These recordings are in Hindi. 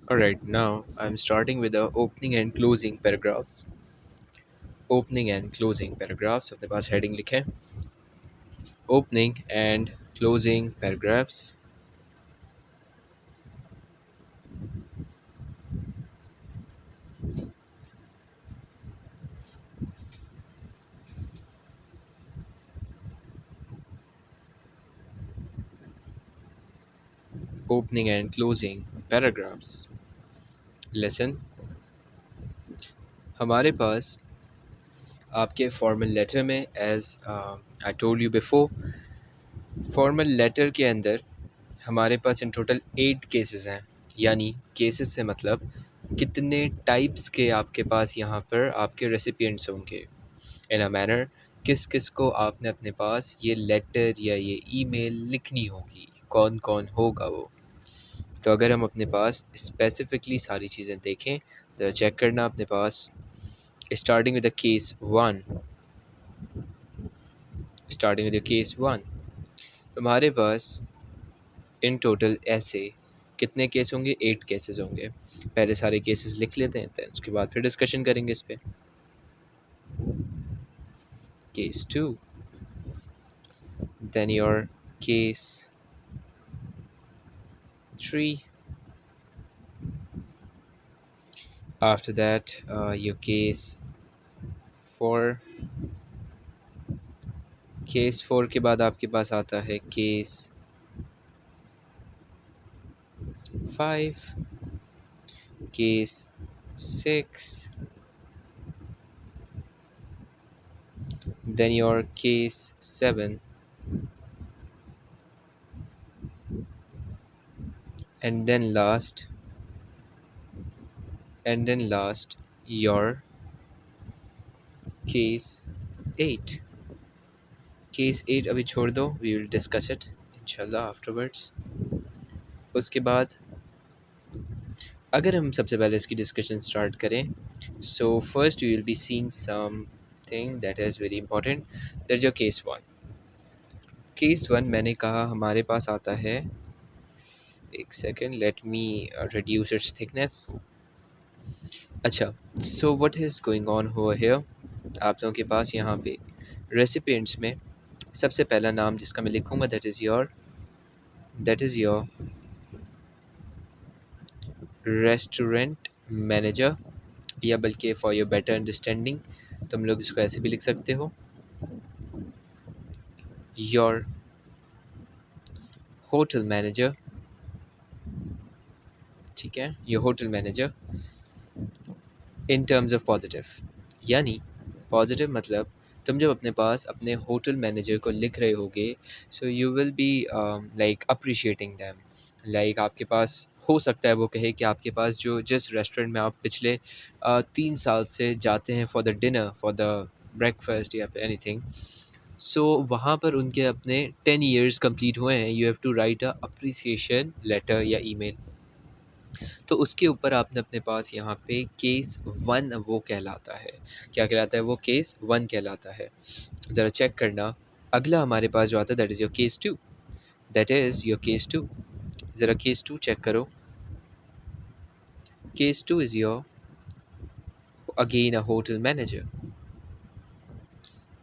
Alright, now I'm starting with the opening and closing paragraphs. Opening and closing paragraphs अपने पास heading लिखें. Opening and closing paragraphs. Opening and closing paragraphs. Listen. हमारे पास आपके फॉर्मल लेटर में as I told you before formal letter के अंदर हमारे पास इन टोटल 8 केसेस हैं. यानी केसेस से मतलब कितने टाइप्स के आपके पास यहाँ पर आपके रेसिपिएंट्स होंगे इन अ मैनर किस किस को आपने अपने पास ये लेटर या ये ईमेल लिखनी होगी, कौन कौन होगा वो. तो अगर हम अपने पास स्पेसिफिकली सारी चीज़ें देखें तो चेक करना अपने पास starting with the case one. Starting with the case one हमारे पास इन टोटल ऐसे कितने केस होंगे, 8 केसेस होंगे. पहले सारे केसेस लिख लेते हैं, then उसके बाद फिर डिस्कशन करेंगे इस पे. Case two, then your case 3, after that your case 4. Case 4 के बाद आपके पास आता है case 5, case 6, then your case 7, and then last your case 8. Case 8 अभी छोड़ दो, वी विल डिस्कस इट इंशाल्लाह आफ्टरवर्ड्स. उसके बाद अगर हम सबसे पहले इसकी डिस्कशन स्टार्ट करें, so first we will be seeing something that is very important. That is your case 1. Case 1 मैंने कहा हमारे पास आता है, एक second let me reduce its thickness. अच्छा, so what is going on over here. आप लोगों के पास यहाँ पे रेसिपिएंट्स में सबसे पहला नाम जिसका मैं लिखूंगा that is your restaurant manager, या बल्कि फॉर योर बेटर अंडरस्टैंडिंग तुम लोग इसको ऐसे भी लिख सकते हो, योर होटल मैनेजर. ठीक है, your hotel manager in terms of positive. यानी पॉजिटिव मतलब तुम जब अपने पास अपने होटल मैनेजर को लिख रहे होगे, so you will be like appreciating them. Like आपके पास हो सकता है वो कहे कि आपके पास जो जिस रेस्टोरेंट में आप पिछले 3 साल से जाते हैं for the dinner, for the breakfast या फिर एनीथिंग, सो वहाँ पर उनके अपने 10 years कंप्लीट हुए हैं. You have to write a appreciation letter या ईमेल. तो उसके ऊपर आपने अपने पास यहाँ पे केस 1 वो कहलाता है. क्या कहलाता है वो? केस 1 कहलाता है. ज़रा चेक करना. अगला हमारे पास जो आता है that is your case 2. That is your case 2. ज़रा केस 2 चेक करो. Case 2 is your again a hotel manager,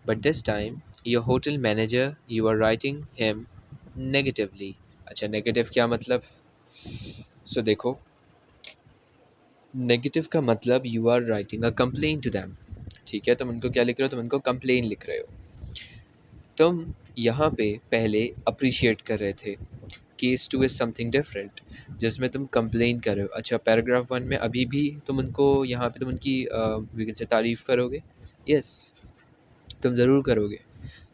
but this time your hotel manager you are writing him negatively. अच्छा, नेगेटिव क्या मतलब? सो देखो, नेगेटिव का मतलब you are writing a complain to them. ठीक है, तुम उनको क्या लिख रहे हो? तुम उनको कंप्लेन लिख रहे हो. तुम यहाँ पे पहले अप्रिशिएट कर रहे थे. केस 2 इज़ समथिंग डिफरेंट जिसमें तुम कंप्लेन कर रहे हो. अच्छा, पैराग्राफ 1 में अभी भी तुम उनको यहाँ पे तुम उनकी वी कैन से तारीफ़ करोगे. यस, तुम ज़रूर करोगे,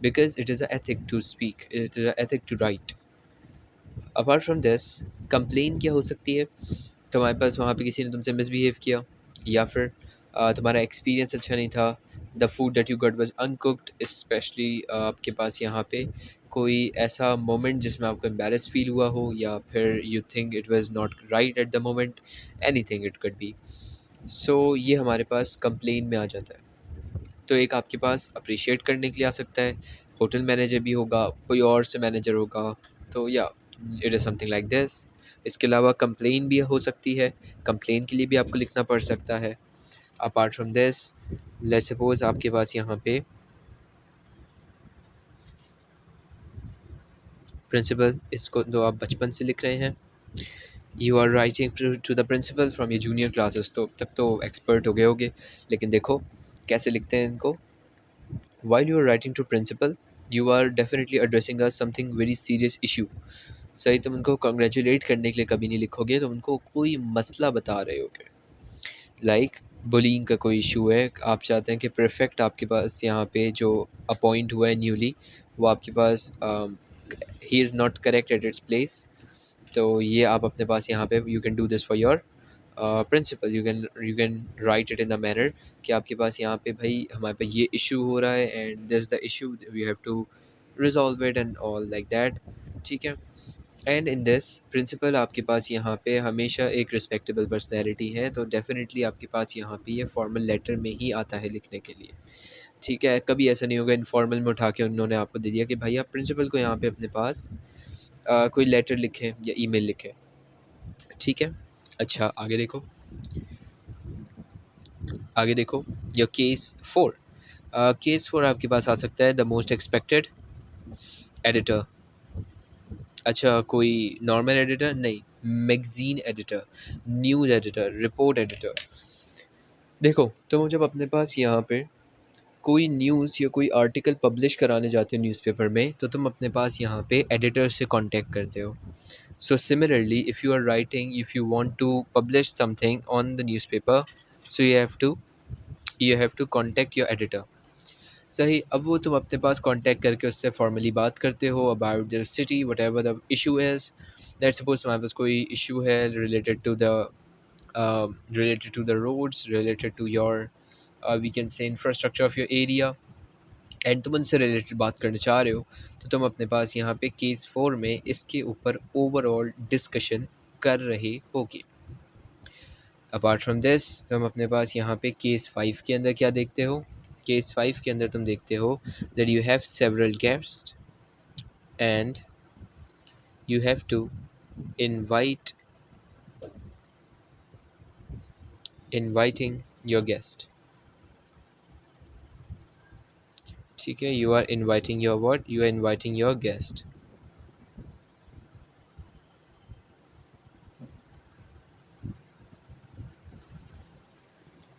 because it is a ethic to speak, it is a ethic to write. Apart from this, complain क्या हो सकती है? तुम्हारे पास वहाँ पे किसी ने तुमसे मिसबिहेव किया, या फिर तुम्हारा एक्सपीरियंस अच्छा नहीं था. The food that you got was uncooked, specially आपके पास यहाँ पे कोई ऐसा मोमेंट जिसमें आपको एम्बेरस फील हुआ हो, या फिर you think it was not right at the moment. Anything it could be. So ये हमारे पास कंप्लेन में आ जाता है. तो एक आपके पास अप्रिशिएट करने के लिए आ सकता है, होटल मैनेजर भी होगा, कोई और से मैनेजर होगा. तो या it is something like this. इसके अलावा कंप्लेन भी हो सकती है, कंप्लेन के लिए भी आपको लिखना पड़ सकता है। Apart from this, let's suppose आपके पास यहाँ पे प्रिंसिपल, इसको तो आप बचपन से लिख रहे हैं, you are writing to the principal from your junior classes, तो तब तो एक्सपर्ट हो गए होगे। लेकिन देखो कैसे लिखते हैं इनको, while you are writing to principal, you are definitely addressing us something very serious issue। सही, तुम उनको कॉन्ग्रेचुलेट करने के लिए कभी नहीं लिखोगे, तुम उनको कोई मसला बता रहे होगे। लाइक बुलिंग का कोई इशू है, आप चाहते हैं कि परफेक्ट आपके पास यहाँ पे जो अपॉइंट हुआ है न्यूली, वो आपके पास ही is not correct at its place, तो ये आप अपने पास यहाँ पे you can do this for your principal, you can write it in the manner कि आपके पास यहाँ पे भाई हमारे पे ये इशू हो रहा है and this the issue, we have to resolve it and all like that. ठीक है, एंड इन दिस प्रिंसिपल आपके पास यहाँ पे हमेशा एक रिस्पेक्टेबल पर्सनैलिटी है, तो डेफिनेटली आपके पास यहाँ पे ये फॉर्मल लेटर में ही आता है लिखने के लिए। ठीक है, कभी ऐसा नहीं होगा इनफॉर्मल में उठा के उन्होंने आपको दे दिया कि भाई आप प्रिंसिपल को यहाँ पे अपने पास कोई लेटर लिखें या ईमेल लिखें। ठीक है, अच्छा आगे देखो, आगे देखो, योर केस 4। केस 4 आपके पास आ सकता है द मोस्ट एक्सपेक्टेड एडिटर। अच्छा, कोई नॉर्मल एडिटर नहीं, magazine editor, news editor, report editor. देखो तुम जब अपने पास यहाँ पे कोई न्यूज़ या कोई आर्टिकल पब्लिश कराने जाते हो न्यूज़पेपर में, तो तुम अपने पास यहाँ पे एडिटर से कांटेक्ट करते हो। So similarly, if you are writing, if you want to publish something on the newspaper, so you have to contact your editor। सही, अब वो तुम अपने पास कांटेक्ट करके उससे फॉर्मली बात करते हो about the city, whatever the issue is. Let's suppose तुम्हारे पास कोई इशू है related to the roads, related to your we can say infrastructure of your area, and तुम उनसे रिलेटेड बात करना चाह रहे हो, तो तुम अपने पास यहाँ पे केस 4 में इसके ऊपर ओवरऑल डिस्कशन कर रहे होगे। अपार्ट फ्रॉम दिस, तुम अपने पास यहाँ पे केस 5 के अंदर क्या देखते हो, केस 5 के अंदर तुम देखते हो that you have several guests and you have to invite inviting your guest. ठीक है, you are inviting your what, you are inviting your guest.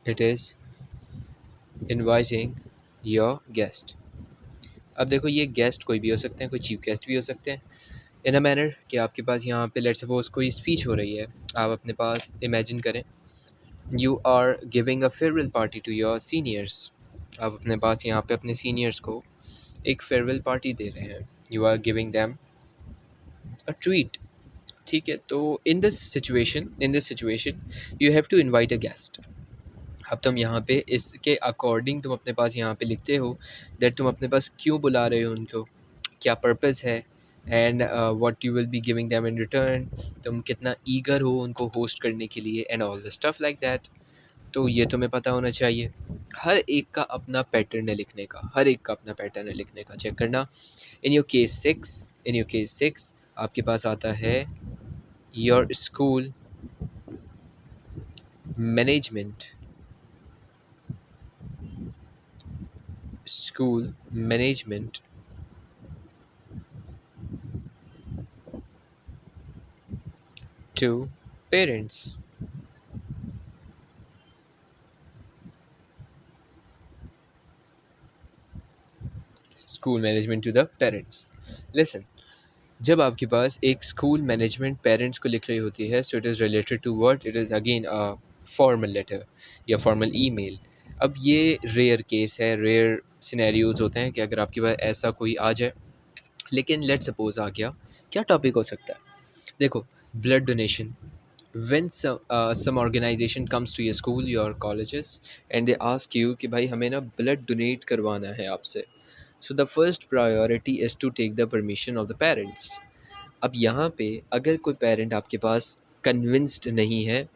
It is inviting your guest. अब देखो ये गेस्ट कोई भी हो सकते हैं, कोई चीफ गेस्ट भी हो सकते हैं, इन अ मैनर कि आपके पास यहाँ पे लेट्स सपोज कोई स्पीच हो रही है, आप अपने पास इमेजिन करें you are giving a farewell party to your seniors, आप अपने पास यहाँ पे अपने सीनियर्स को एक फेयरवेल पार्टी दे रहे हैं, you are giving them a treat. ठीक है, तो in this situation you have to invite a guest. अब तुम यहाँ पे इसके अकॉर्डिंग तुम अपने पास यहाँ पे लिखते हो दैट तुम अपने पास क्यों बुला रहे हो उनको, क्या पर्पस है, and what you will be giving them in return, तुम कितना ईगर हो उनको होस्ट करने के लिए and all the stuff like that. तो ये तुम्हें पता होना चाहिए। हर एक का अपना पैटर्न है लिखने का, हर एक का अपना पैटर्न है लिखने का, चेक करना। इन योर केस 6 आपके पास आता है your management school management to parents. School management to the parents. Listen, जब आपके पास एक स्कूल मैनेजमेंट पेरेंट्स को लिख रही होती है, so it is related to what, it is again a formal letter या फॉर्मल ईमेल। अब ये रेयर केस है, रेयर सिनेरियोज होते हैं कि अगर आपके पास ऐसा कोई आ जाए, लेकिन लेट सपोज आ गया, क्या टॉपिक हो सकता है। देखो, blood donation, when some organization comes to your school, your colleges, and they ask you कि भाई हमें ना ब्लड डोनेट करवाना है आपसे, so the first priority is to take the permission of the parents। अब यहाँ पे अगर कोई पेरेंट आपके पास कन्विंस्ड नहीं है,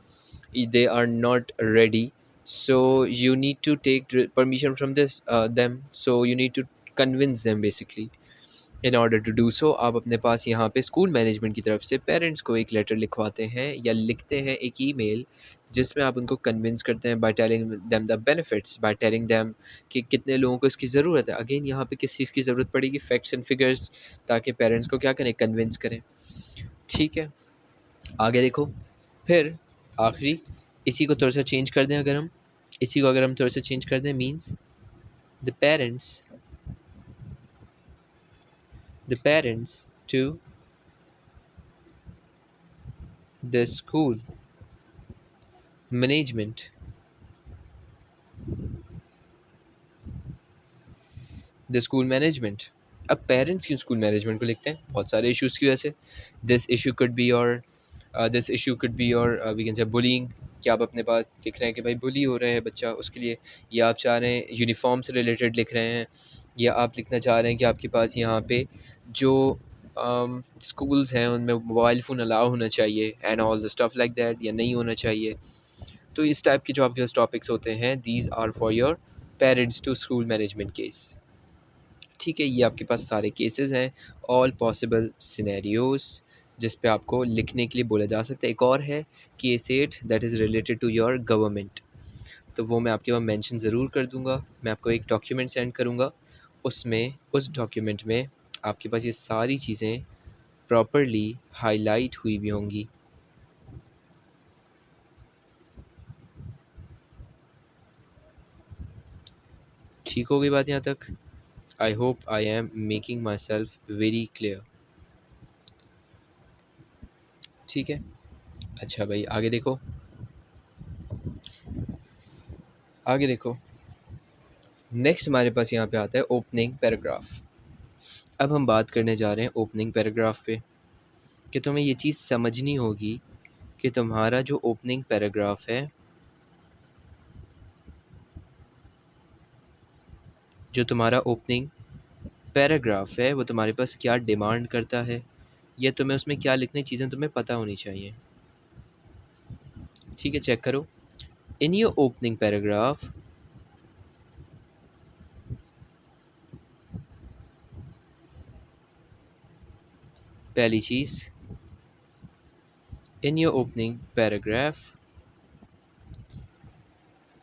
they are not ready, so you need to take permission from this them, so you need to convince them basically। In order to do so आप अपने पास यहाँ पे स्कूल मैनेजमेंट की तरफ से पेरेंट्स को एक लेटर लिखवाते हैं या लिखते हैं एक ईमेल, जिसमें आप उनको कन्विंस करते हैं by telling them the benefits, by telling them कि कितने लोगों को इसकी ज़रूरत है। अगेन यहाँ पे किस चीज़ की ज़रूरत पड़ेगी, फैक्ट्स एंड फिगर्स, ताकि पेरेंट्स को क्या करें, कन्विंस करें। ठीक है, आगे देखो। फिर आखिरी, इसी को थोड़ा सा चेंज कर दें, अगर हम थोड़ा सा चेंज कर दें, means the parents to the school management, अब पेरेंट्स क्यों स्कूल मैनेजमेंट को लिखते हैं, बहुत सारे इश्यूज़ की वजह से। This issue could be your we can say bullying, कि आप अपने पास लिख रहे हैं कि भाई बुली हो रहे हैं बच्चा, उसके लिए, या आप चाह रहे हैं यूनिफॉर्म से रिलेटेड लिख रहे हैं, या आप लिखना चाह रहे हैं कि आपके पास यहाँ पे जो स्कूल्स हैं उनमें मोबाइल फ़ोन अलाउ होना चाहिए and all the stuff like that, या नहीं होना चाहिए। तो इस टाइप के जो आपके पास टॉपिक्स होते हैं, these are for your parents to school management case. ठीक है, ये आपके पास सारे केसेस हैं, ऑल पॉसिबल सिनेरियोज, जिस पे आपको लिखने के लिए बोला जा सकता है। एक और है case 8, that is related to your government, तो वो मैं आपके वहाँ मेंशन ज़रूर कर दूंगा। मैं आपको एक डॉक्यूमेंट सेंड करूँगा, उसमें उस डॉक्यूमेंट में आपके पास ये सारी चीज़ें प्रॉपरली हाईलाइट हुई भी होंगी। ठीक हो गई बात यहाँ तक? I hope I am making my self very clear. ठीक है, अच्छा भाई, आगे देखो। नेक्स्ट हमारे पास यहाँ पे आता है ओपनिंग पैराग्राफ। अब हम बात करने जा रहे हैं ओपनिंग पैराग्राफ पे, कि तुम्हें ये चीज़ समझनी होगी कि तुम्हारा जो ओपनिंग पैराग्राफ है, वो तुम्हारे पास क्या डिमांड करता है, या तुम्हें उसमें क्या लिखनी चीज़ें तुम्हें पता होनी चाहिए। ठीक है, चेक करो। इन योर ओपनिंग पैराग्राफ, पहली चीज़, in your opening paragraph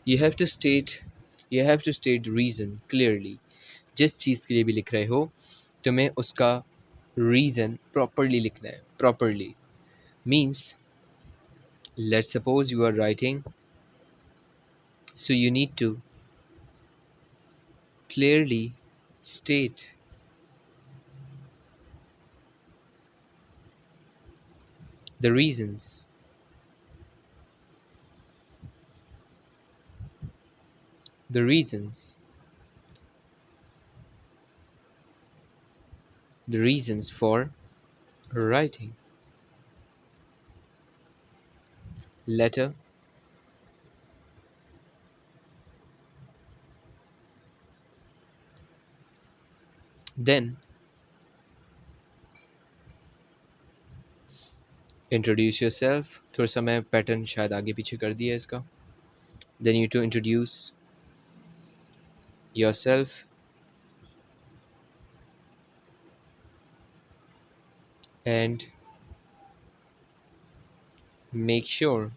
you have to state reason clearly. जिस चीज़ के लिए भी लिख रहे हो, तुम्हें उसका रीज़न प्रॉपरली लिखना है। Properly means, let's suppose you are writing, so you need to clearly state the reasons, the reasons the reasons for writing letter, then introduce yourself। थोड़ा सा मैं पैटर्न शायद आगे पीछे कर दिया इसका। then you to introduce yourself and make sure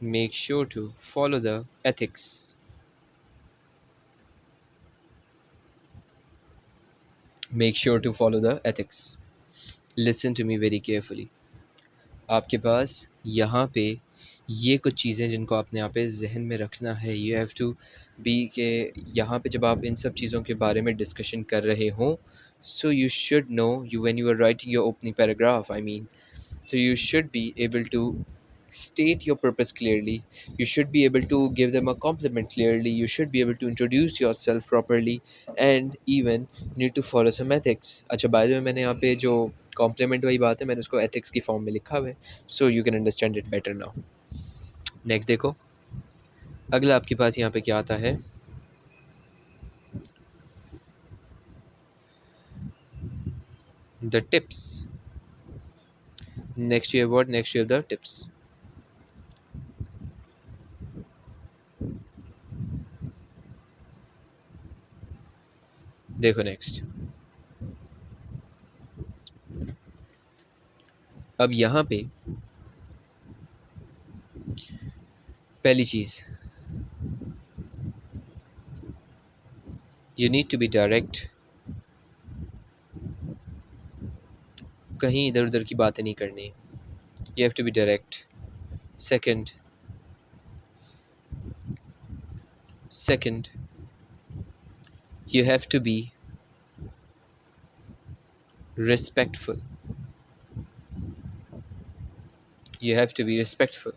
make sure to follow the ethics, listen to me very carefully। आपके पास यहाँ पे ये कुछ चीज़ें जिनको आपने यहाँ पे जहन में रखना है, यू हैव टू बी के यहाँ पे जब आप इन सब चीज़ों के बारे में डिस्कशन कर रहे हों, so you should know, you when you are writing your opening paragraph, I mean, so you should be able to state your purpose clearly, you should be able to give them a compliment clearly, you should be able to introduce yourself properly, and even need to follow some ethics। अच्छा, बाय द वे मैंने यहाँ पे जो कॉम्प्लीमेंट वाली बात है, मैंने उसको एथिक्स की फॉर्म में लिखा हुआ है, so you can understand it better now. Next देखो, अगला आपके पास यहाँ पे क्या आता है, the tips Next you have what? Next you have the tips. देखो नेक्स्ट, अब यहाँ पे पहली चीज, you need to be direct, कहीं इधर उधर की बातें नहीं करनी, you have to be direct. Second, second you have to be respectful, you have to be respectful.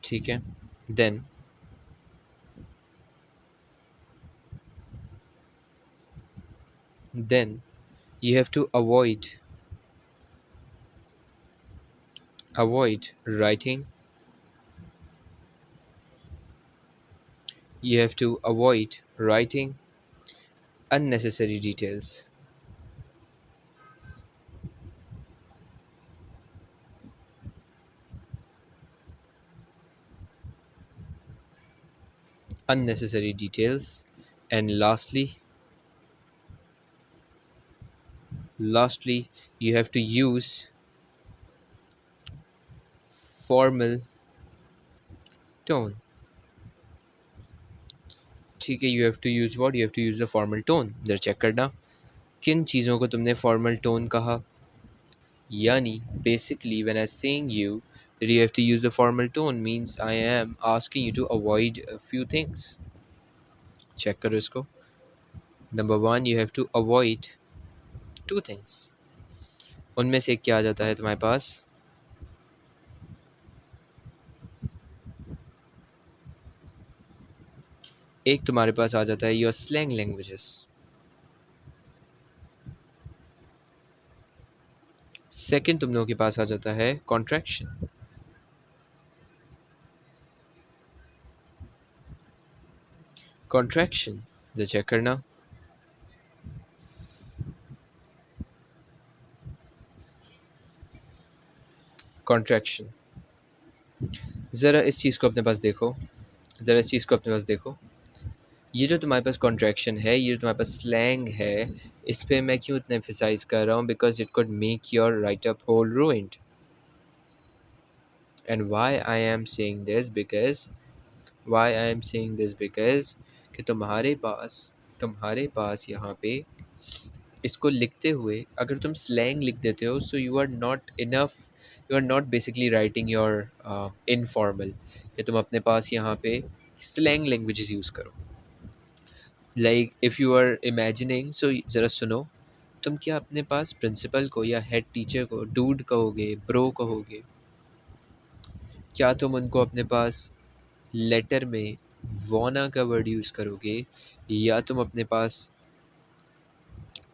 ठीक है. Then you have to avoid writing, you have to avoid writing unnecessary details. Unnecessary details. And lastly you have to use formal tone. ठीक है, you have to use what? You have to use the formal tone. जरा चेक करना किन चीज़ों को तुमने formal tone कहा. Yani, basically, when I'm saying you that you have to use the formal tone means I am asking you to avoid a few things. Check करो इसको. Number one, you have to avoid two things. उनमें से क्या आ जाता है तुम्हारे पास? एक तुम्हारे पास आ जाता है your slang languages. सेकंड तुम लोगों के पास आ जाता है contraction. Contraction, जो चेक करना. Contraction. ज़रा इस चीज़ को अपने पास देखो, ज़रा इस चीज़ को अपने पास देखो. ये जो तुम्हारे पास कॉन्ट्रैक्शन है, ये जो तुम्हारे पास स्लैंग है, इस पे मैं क्यों इतना एम्फसाइज कर रहा हूँ? Because it could make your write up whole ruined. And why I am saying this because, कि तुम्हारे पास यहाँ पे इसको लिखते हुए अगर तुम स्लैंग लिख देते हो, so you are not enough, you are not basically writing your informal, कि तुम अपने पास यहाँ पे स्लैंग लैंग्वेजेस यूज़ करो. Like if you are imagining, so ज़रा सुनो, तुम क्या अपने पास प्रिंसिपल को या हेड टीचर को डूड कहोगे, ब्रो कहोगे? क्या तुम उनको अपने पास लेटर में वोना का वर्ड यूज़ करोगे, या तुम अपने पास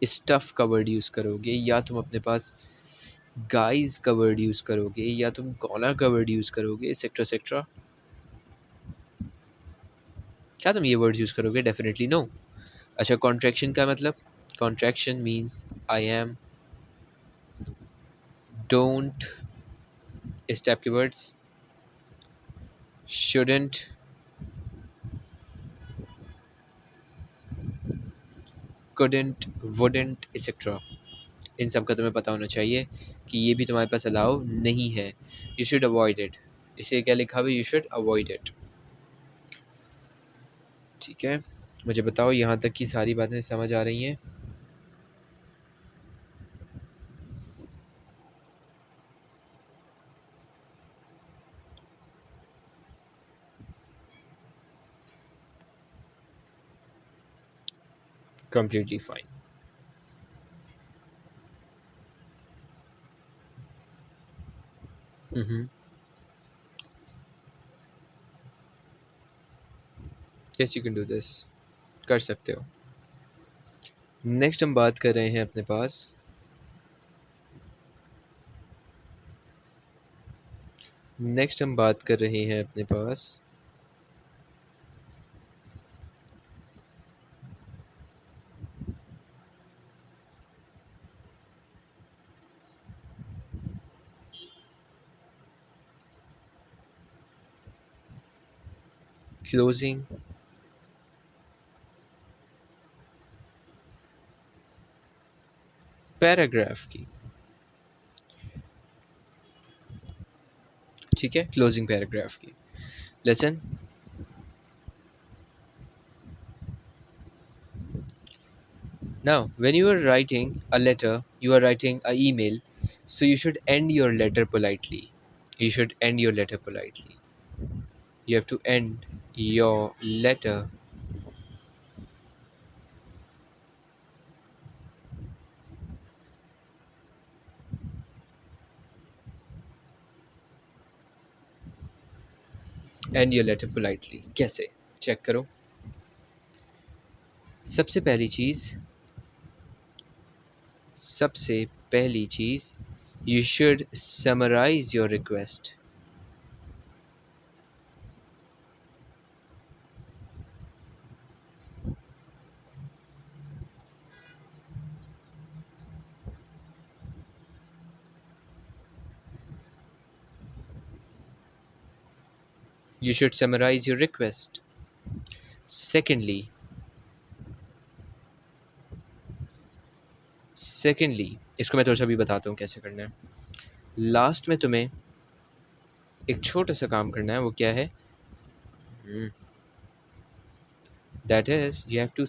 स्टफ का वर्ड यूज़ करोगे, या तुम अपने पास गाइज का वर्ड यूज़ करोगे, या तुम कॉलर का वर्ड यूज़ करोगे, एक्सेट्रा एक्सेट्रा? क्या तुम ये वर्ड यूज़ करोगे? Definitely no. अच्छा, कॉन्ट्रैक्शन का मतलब? Contraction means I am, don't, इस टाइप के words, shouldn't, couldn't, wouldn't, etc. इन सब का तुम्हें पता होना चाहिए कि ये भी तुम्हारे पास अलाउ नहीं है. You should avoid it. इसे क्या लिखा हुआ? You should avoid it. ठीक है, मुझे बताओ यहाँ तक की सारी बातें समझ आ रही हैं? Completely fine. Mm-hmm. Yes, you can do this. कर सकते हो. नेक्स्ट हम बात कर रहे हैं अपने पास, नेक्स्ट हम बात कर रहे हैं अपने पास क्लोजिंग पैराग्राफ की, ठीक है, क्लोजिंग पैराग्राफ की। Listen, now when you are writing a letter, you are writing a email, so you should end your letter politely. You should end your letter politely. You have to end your letter. End your letter politely. कैसे? चेक करो। सबसे पहली चीज, सबसे पहली चीज, you should summarize your request. You should summarize your request. Secondly, इसको मैं थोड़ा सा भी बताता हूँ कैसे करना है। लास्ट में तुम्हें एक छोटा सा काम करना है, वो क्या है? That is, you have to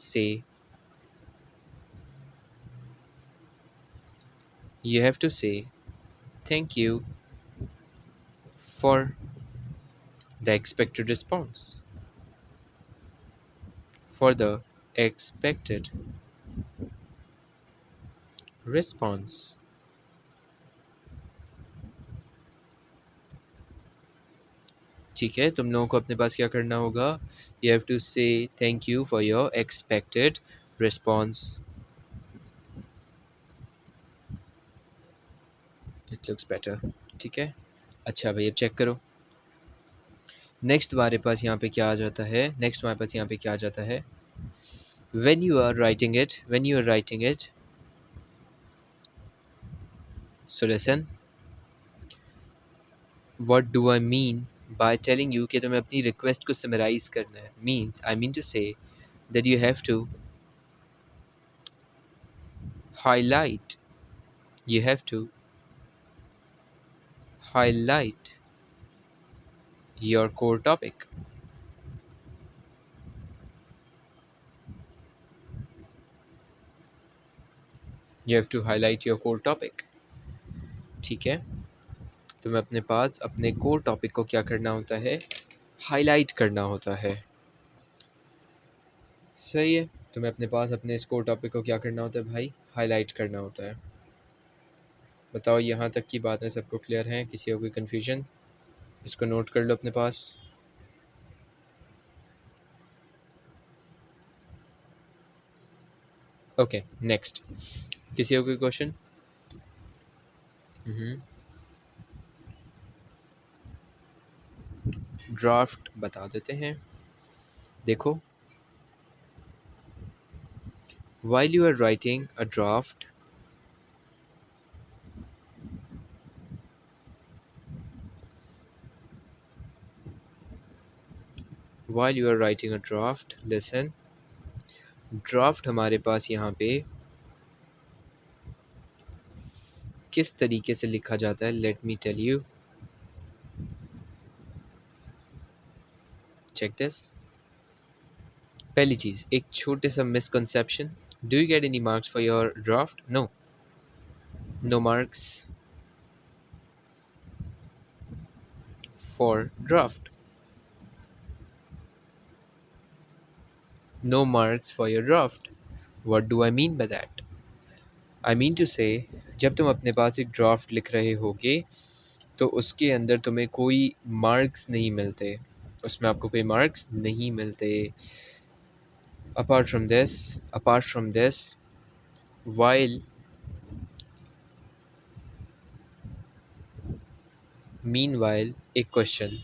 say, thank you for the expected response. For the expected response. ठीक है, तुम लोगों को अपने पास क्या करना होगा? You have to say thank you for your expected response. It looks better. ठीक है, अच्छा भाई अब चेक करो। नेक्स्ट हमारे पास यहाँ पे क्या आ जाता है? नेक्स्ट हमारे पास यहाँ पे क्या आ जाता है? When you are writing it, so listen, what do I mean by telling you कि तुम्हें अपनी रिक्वेस्ट को समराइज करना है? Means I mean to say that you have to highlight, you have to highlight your core topic. You have to highlight your core topic. ठीक है, तुम्हें अपने पास अपने कोर टॉपिक को क्या करना होता है? हाईलाइट करना होता है। सही है, तुम्हें अपने पास अपने इस कोर टॉपिक को क्या करना होता है भाई? हाईलाइट करना होता है। बताओ यहाँ तक की बातें सबको क्लियर हैं? किसी को कोई कन्फ्यूजन? इसको नोट कर लो अपने पास। ओके, नेक्स्ट, किसी को कोई क्वेश्चन? ड्राफ्ट बता देते हैं। देखो, while you are writing a draft, listen, draft हमारे पास यहाँ पे किस तरीके से लिखा जाता है? Let me tell you. Check this. पहली चीज, एक छोटे सा misconception. Do you get any marks for your draft? No, no marks for draft, no marks for your draft. What do I mean by that? I mean to say, जब तुम अपने पास एक ड्राफ्ट लिख रहे होगे तो उसके अंदर तुम्हें कोई मार्क्स नहीं मिलते, उसमें आपको कोई मार्क्स नहीं मिलते। apart from this, while meanwhile एक क्वेश्चन,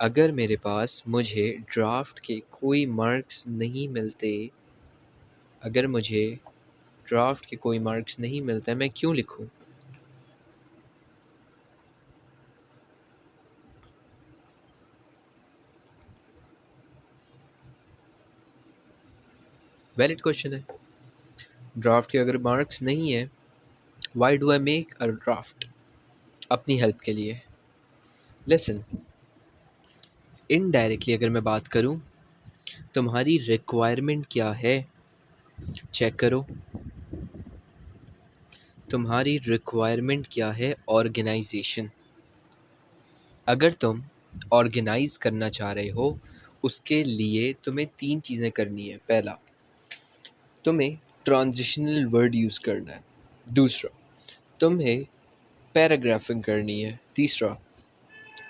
अगर मेरे पास मुझे ड्राफ्ट के कोई मार्क्स नहीं मिलते, अगर मुझे ड्राफ्ट के कोई मार्क्स नहीं मिलते, मैं क्यों लिखूं? वैलिड क्वेश्चन है। ड्राफ्ट के अगर मार्क्स नहीं है, why do I make a draft? अपनी हेल्प के लिए। लिसन, इनडायरेक्टली अगर मैं बात करूं, तुम्हारी रिक्वायरमेंट क्या है, चेक करो। तुम्हारी रिक्वायरमेंट क्या है? ऑर्गेनाइजेशन। अगर तुम ऑर्गेनाइज करना चाह रहे हो, उसके लिए तुम्हें तीन चीज़ें करनी है। पहला, तुम्हें ट्रांजिशनल वर्ड यूज़ करना है। दूसरा, तुम्हें पैराग्राफिंग करनी है। तीसरा,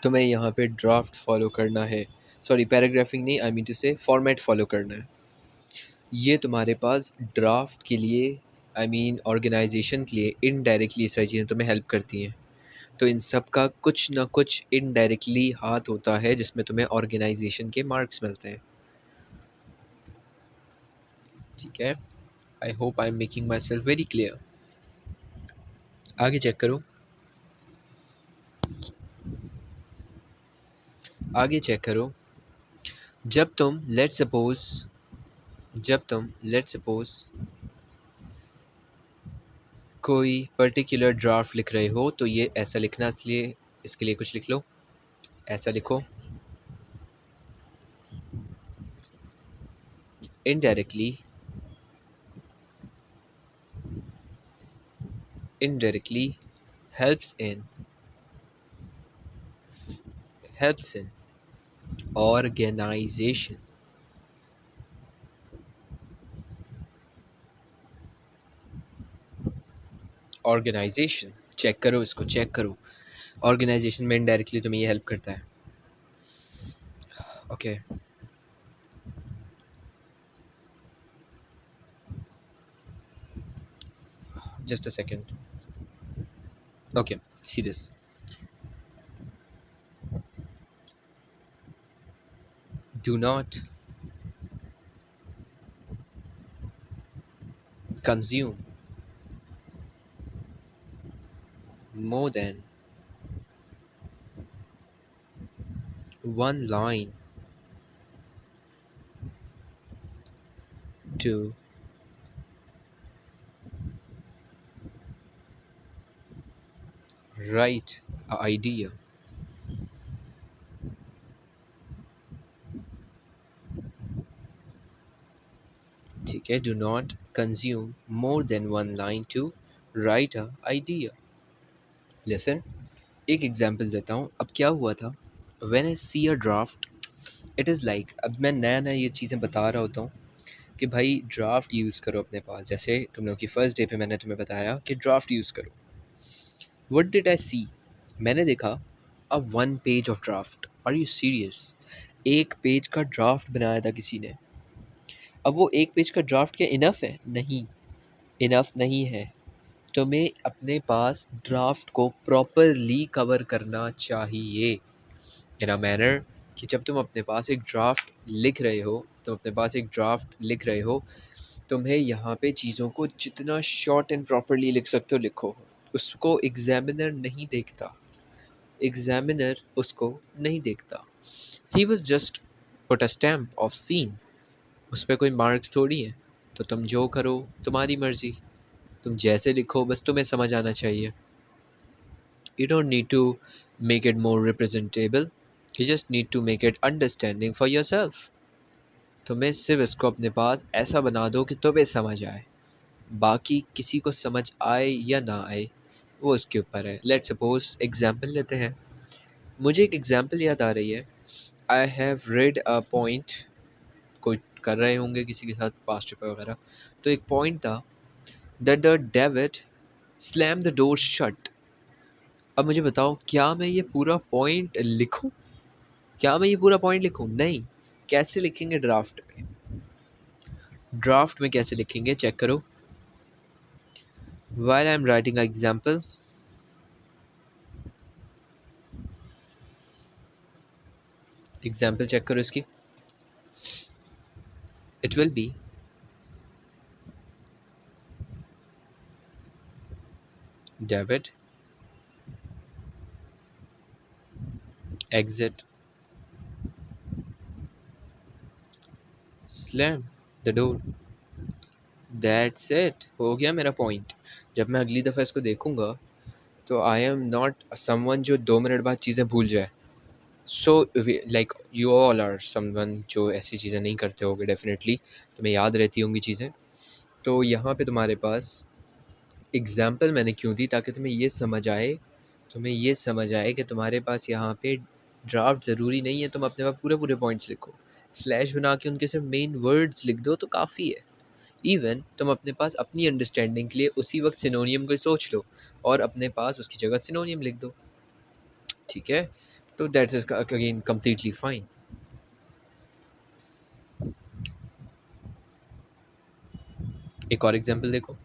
तुम्हें यहाँ पे ड्राफ्ट फॉलो करना है। सॉरी, पैराग्राफिंग नहीं, आई मीन टू से फॉर्मेट फॉलो करना है। ये तुम्हारे पास ड्राफ्ट के लिए, आई मीन ऑर्गेनाइजेशन के लिए इनडायरेक्टली सारी चीज़ें तुम्हें हेल्प करती हैं। तो इन सब का कुछ ना कुछ इनडायरेक्टली हाथ होता है जिसमें तुम्हें ऑर्गेनाइजेशन के मार्क्स मिलते हैं। ठीक है, I hope I am making my self very clear. आगे चेक करो। आगे चेक करो। जब तुम लेट सपोज कोई पर्टिकुलर ड्राफ्ट लिख रहे हो, तो ये ऐसा लिखना, इसलिए इसके लिए कुछ लिख लो। ऐसा लिखो, indirectly indirectly helps in helps in organization। Organisation, check करो इसको, चेक करो। ऑर्गेनाइजेशन में इनडायरेक्टली तुम्हें ये हेल्प करता है। Okay, just a second. Okay, see this. Do not consume more than one line to write an idea। ठीक है, do not consume more than one line to write a idea। Listen, एक एग्जांपल देता हूँ। अब क्या हुआ था, when I see a draft, it is like, अब मैं नया नया ये चीज़ें बता रहा होता हूँ कि भाई ड्राफ्ट यूज़ करो अपने पास। जैसे तुम लोग की फर्स्ट डे पे मैंने तुम्हें बताया कि ड्राफ्ट यूज़ करो। What did I see? मैंने देखा a one page of draft. Are you serious? एक पेज का ड्राफ्ट बनाया था किसी ने। अब वो एक पेज का ड्राफ्ट क्या इनफ है? नहीं, इनफ नहीं है। तुम्हें अपने पास ड्राफ्ट को प्रॉपरली कवर करना चाहिए इन अ मैनर कि जब तुम अपने पास एक ड्राफ्ट लिख रहे हो, तुम्हें यहाँ पे चीज़ों को जितना शॉर्ट एंड प्रॉपरली लिख सकते हो लिखो। उसको एग्जामिनर नहीं देखता, एग्जामिनर उसको नहीं देखता। He was just put a stamp of seen. उस पर कोई मार्क्स थोड़ी है। तो तुम जो करो तुम्हारी मर्जी, तुम जैसे लिखो बस तुम्हें समझ आना चाहिए। You don't need to make it more representable, you just need to make it understanding for yourself। तुम्हें सिर्फ इसको अपने पास ऐसा बना दो कि तुम्हें समझ आए। बाकी किसी को समझ आए या ना आए वो उसके ऊपर है। लेट्स सपोज एग्जाम्पल लेते हैं। मुझे एक एग्जाम्पल याद आ रही है। I have read a point, कोई कर रहे होंगे किसी के साथ पास्ट पेपर वगैरह, तो एक पॉइंट था that the David slam the door shut. अब मुझे बताओ, क्या मैं ये पूरा पॉइंट लिखूं? क्या मैं ये पूरा पॉइंट लिखूं? नहीं। कैसे लिखेंगे ड्राफ्ट में? ड्राफ्ट में कैसे लिखेंगे, चेक करो। while I am writing an example, example check करो इसकी। It will be David exit slam the door। That's it, हो गया मेरा पॉइंट। जब मैं अगली दफ़ा इसको देखूंगा तो आई एम नॉट समवन जो 2 मिनट बाद चीज़ें भूल जाए। So like you all are someone जो ऐसी चीज़ें नहीं करते होगे, डेफिनेटली तुम्हें याद रहती होंगी चीज़ें। तो यहाँ पे तुम्हारे पास एग्जाम्पल मैंने क्यों दी, ताकि तुम्हें ये समझ आए कि तुम्हारे पास यहाँ पे ड्राफ्ट ज़रूरी नहीं है तुम अपने पास पूरे पूरे पॉइंट्स लिखो। स्लैश बना के उनके सिर्फ मेन वर्ड्स लिख दो तो काफ़ी है। इवन तुम अपने पास अपनी अंडरस्टैंडिंग के लिए उसी वक्त सिनोनियम को सोच लो और अपने पास उसकी जगह सिनोनियम लिख दो। ठीक है, तो that's is again completely fine. एक और एग्जांपल देखो।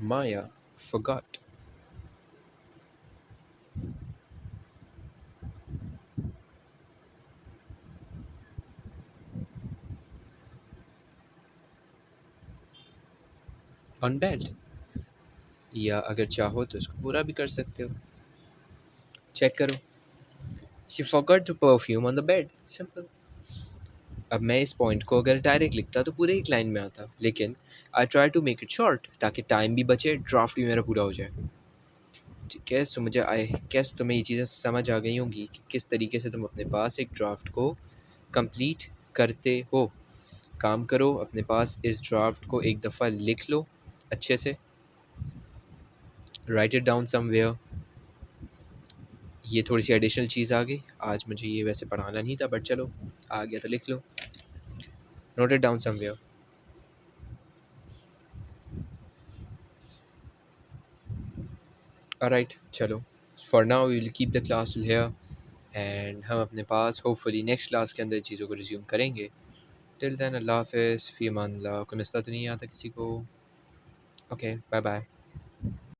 माया forgot on bed, या अगर चाहो तो इसको पूरा भी कर सकते हो। चेक करो, she forgot the perfume on the bed, simple. अब मैं इस पॉइंट को अगर डायरेक्ट लिखता तो पूरे एक लाइन में आता, लेकिन I try to make it short ताकि टाइम भी बचे, ड्राफ्ट भी मेरा पूरा हो जाए। ठीक है, सो मुझे आई गेस तुम्हें ये चीज़ें समझ आ गई होंगी कि किस तरीके से तुम अपने पास एक ड्राफ्ट को कंप्लीट करते हो। काम करो, अपने पास इस ड्राफ्ट को एक दफ़ा लिख लो अच्छे से, राइट इट डाउन समवेयर। ये थोड़ी सी एडिशनल चीज़ आ गई, आज मुझे ये वैसे पढ़ाना नहीं था बट चलो आ गया तो लिख लो, note it down somewhere. Alright, चलो, for now we will keep the class here and हम अपने पास होपफुली नेक्स्ट क्लास के अंदर चीज़ों को रिज्यूम करेंगे। टिल देन अल्लाह हाफिज़, फ़ी अमान अल्लाह। कोई मसला तो नहीं आता किसी को? Okay, bye bye.